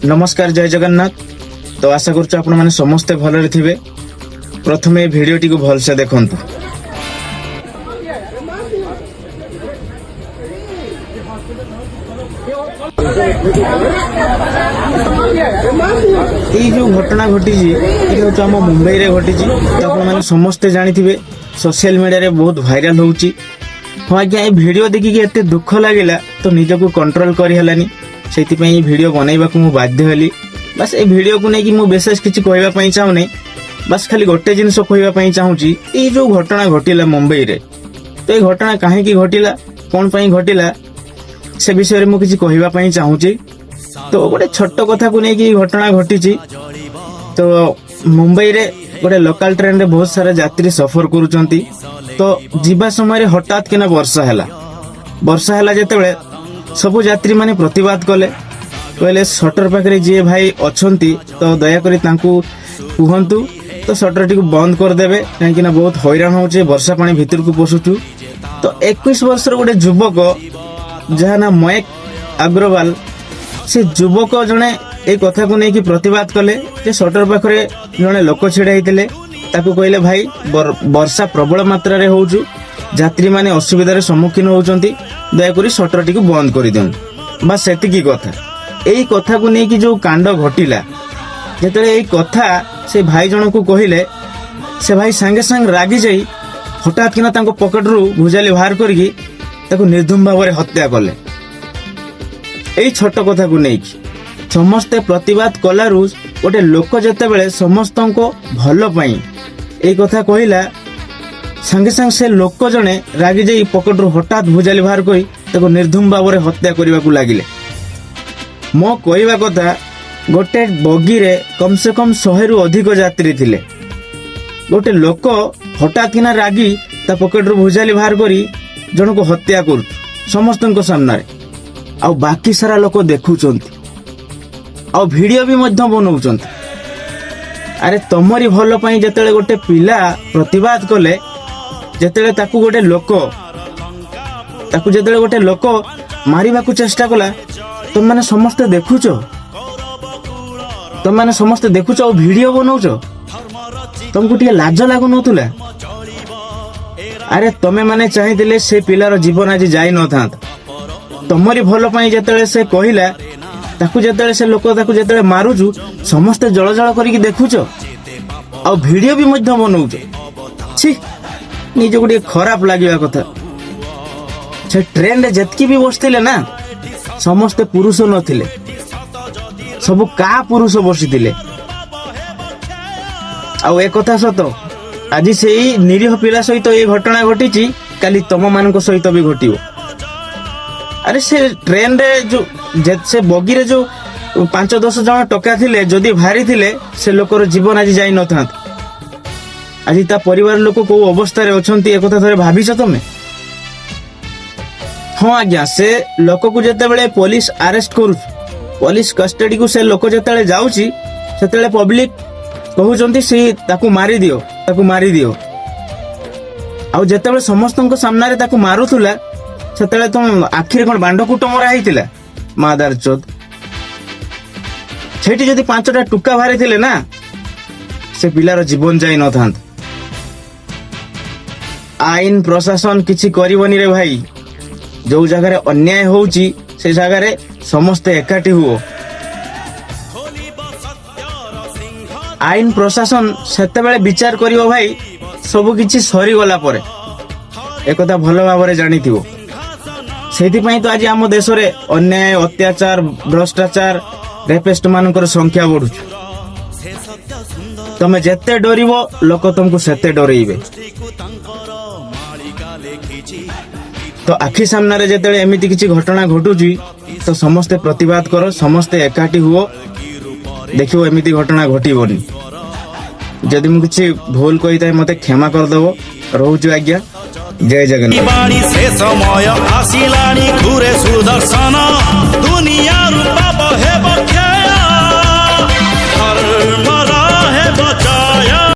नमस्कार जय जगन्नाथ। तो आशा करूँ आपण मैंने समस्ते भलरे थिबे। प्रथमे भिडियोटी को भलसे देखंतु। ये जो घटना घटी आम मुंबई रे घटी तो आप मैंने समस्ते जानी थे सोशल मीडिया रे बहुत भाइराल होउची। हाँ आज्ञा ये भिडियो देखिकी एते दुख लगिला तो निजको कंट्रोल करि हलानी से भिडियो बनैबाकू मु बाध्य हेली। बस ए भिडियो को नहीं कि मु विशेष किछि कहबा पई चाहुनी, बस खाली गोटे जिनिस कहबा पई चाहूची। ये जो घटना घटिला मुंबई रे तो ये घटना काहेकि घटिला कोन पई घटिला से विषय रे मु किछि कहबा पई चाहूची। तो गोटे छोट कथा को नहीं कि घटना घटी तो मुंबई रे गोटे लोकल ट्रेन रे बहुत सारा यात्री सफर करूचंती। तो जीवा समय हठात किना वर्षा हैला जेतेबेले सबु यात्री माने प्रतिवाद कले कहले शटर पाखरे जे भाई अछंती तो दया करी तांकू कुहंतु तो शटर टी बंद कर देबे काहेकि ना बहुत हैरान होचे वर्षा पानी भीतर को पसुचु। तो 21 वर्षर गोटे युवक जहा ना मयक अग्रवाल से युवक जने ए कथा को नहीं कि प्रतिवाद कले जे शटर पाखरे जने लोक छिड़ा हितले ताकू कहले भाई वर्षा प्रबल मात्रा रे होउचु यात्री माने असुविधार सम्मुखीन होउचंती दया करी शटर टी बंद कर दियन। बस सेतिकी कथा। एई कथा को नहीं कि जो कांड घटिला जेतले एई कथा से भाई जन को कहिले से भाई संगे संग रागी जाई हठात किना तांको पॉकेट रु भुजाली बाहर करके ताकू निर्धूम भाव में हत्या कले। एई छोट कथा को नहीं कि समस्ते प्रतिवाद कलारू गोटे लोक जेतेबेले समस्तन को भल पाई एई कथा कहिला संगे संग से लोक जने रागी जाई पॉकेट रु हठात भुजाली बाहर करी ताकू निर्धूम भाव में हत्या करने को लगिले। मो कहवा कथा गोटे बगी रे कम से कम 100 रु अधिक यात्री थिले। गोटे लोक हठात किना रागी ता पॉकेट रु भुजाली बाहर करी जन को हत्या कर समस्त सामने आ बाकी सारा लोक देखुचंती आ वीडियो भी मध्य बनाउचंती। अरे तमरी भल पई जेतेले गोटे पिला प्रतिवाद कले जेतेले ताकू गोटे लोक मारिबा को चेष्टा कला तुम माने समस्ते देखुच और वीडियो बनाउच तुमको टिके लाज लागु नथुला। अरे तमे माने चाहिथिले से पिलार जीवन आज जाई न थांत तमरी भल पई जेतेले से कहिला ताकू जेतेले से लोक ताकू जेतेले मारुचु समस्ते जळ जळ करिक देखुच और वीडियो भी मध्य बनाउच। छी निज को खराब लगे कथा। से ट्रेन रे जतकी भी बसथिले ना समस्ते पुरुष नथिले सब का पुरुष बसिथिले। आ एक कथा सत आज से निरीह पिला सहित ये घटना घटी काली तम मान सहित भी घटियो। अरे से ट्रेन रे जो से बगी रे जो 5-10 जन टका थिले जदि भारी थिले से लोकर जीवन आज जाई न थांत। आज ता परिवार लोक को अवस्था रे अछंती एक कथा थरे भाबिछ तमे। हाँ आज्ञा से लोक को जेतेबेले पुलिस अरेस्ट करू पुलिस कस्टडी को से लोक जेतेबेले जाउची सेतेबेले पब्लिक कहउचंती से ताकू मारी दियो आ जेतेबेले समस्तन सामने रे ताकू मारुथुला सेतेबेले तुम आखिर कोन बांड कुट मरा हेतिला मादार चोद। सेठी जदि 5टा टुका भारी थिले ना से पिलार जीवन जाई न थांत। आईन प्रशासन किछि करिवनी रे भाई। जो जगह अन्याय होउची से जगह रे समस्ते एकाठी हुओ। आईन प्रशासन सेतेबेले विचार करिवो भाई सब किछि सरी गला परे एक कथा भलो भाबरे जानिथिवो। सेति पई तो आज आम देश रे अन्याय अत्याचार भ्रष्टाचार रेपिस्ट मानकर संख्या बढ़ुछ। तमे जेते डरिवो लोक तुमको सेते डरेइबे। तो आखि सामने रे जेतेले एमिति किछि घटना घटुची तो समस्ते प्रतिवाद करो समस्ते एकाठी हुओ देखियो एमिति घटना घटिबोनी। जदि मु किछि भूल कहि ताई मते क्षमा कर देबो। रहउछु आज्ञा जय जगन्नाथ। बाणी से समय आसिलाणी घुरे सुदर्शन दुनिया रूप हेब